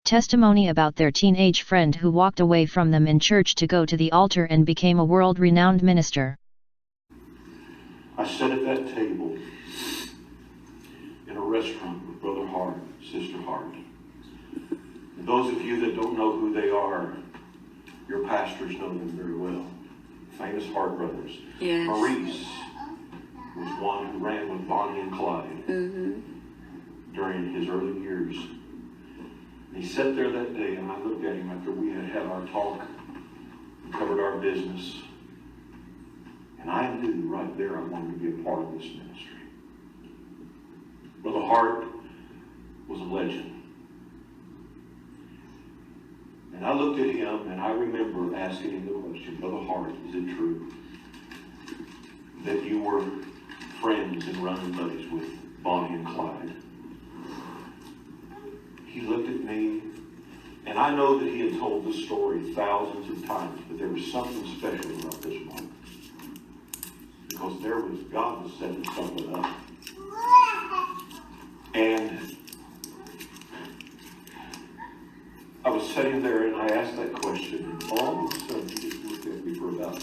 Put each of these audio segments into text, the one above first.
Testimony about their teenage friend who walked away from them in church to go to the altar and became a world-renowned minister. I sat at that table in a restaurant with Brother Hart, Sister Hart. And those of you that don't know who they are, your pastors know them very well. Famous Hart brothers. Yes. Maurice was one who ran with Bonnie and Clyde during his early years. And he sat there that day, and I looked at him after we had had our talk and covered our business. And I knew right there I wanted to be a part of this ministry. Brother Hart was a legend. And I looked at him, and I remember asking him the question, Brother Hart, is it true that you were friends and running buddies with Bonnie and Clyde? He looked at me, and I know that he had told the story thousands of times, but there was something special about this moment. Because God was setting something up. And I was sitting there and I asked that question, and all of a sudden he just looked at me for about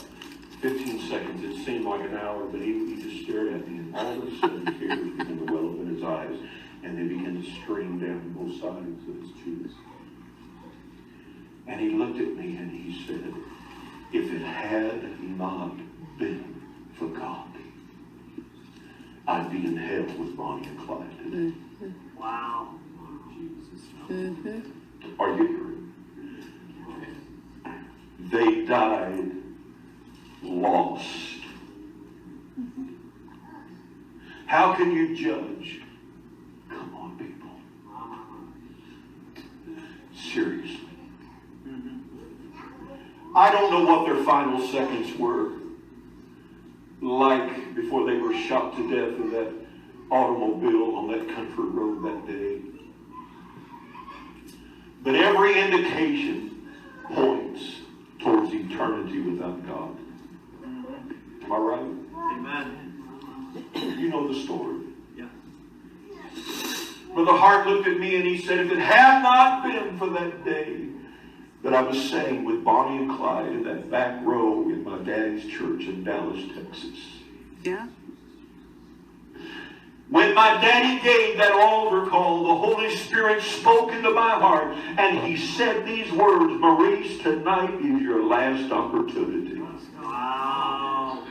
15 seconds. It seemed like an hour, but he just stared at me, and all of a sudden tears began to well up in his eyes, and they began to stream down both sides of his cheeks. And he looked at me and he said, if it had not been for God, I'd be in hell with Bonnie and Clyde today. Wow. Are you hearing? They died lost. How can you judge? Come on, people. Seriously. I don't know what their final seconds were like before they were shot to death in that automobile on that country road that day. But every indication points towards eternity without God. Am I right? Amen. You know the story. Yeah. Brother Hart looked at me and he said, if it had not been for that day that I was sitting with Bonnie and Clyde in that back row in my daddy's church in Dallas, Texas. Yeah. When my daddy gave that altar call, the Holy Spirit spoke into my heart, and he said these words, Maurice, tonight is your last opportunity. Wow.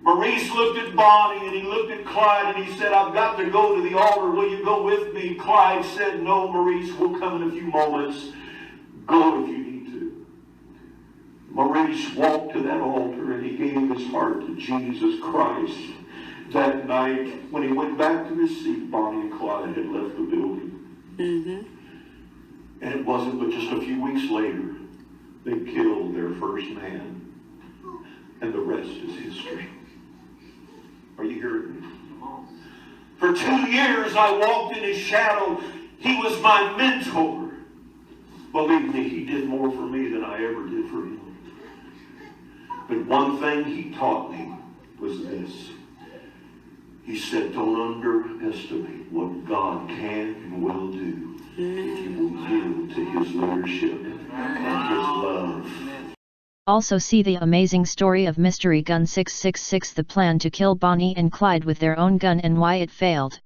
Maurice looked at Bonnie and he looked at Clyde and he said, I've got to go to the altar. Will you go with me? Clyde said, no, Maurice, we'll come in a few moments. Go if you need to. Maurice walked to that altar and he gave his heart to Jesus Christ. That night, when he went back to his seat, Bonnie and Clyde had left the building. And it wasn't but just a few weeks later, they killed their first man. And the rest is history. Are you hearing me? For 2 years, I walked in his shadow. He was my mentor. Believe me, he did more for me than I ever did for him. But one thing he taught me was this. He said, don't underestimate what God can and will do if you will yield to his leadership and his love. Also see the amazing story of Mystery Gun 666, the plan to kill Bonnie and Clyde with their own gun and why it failed.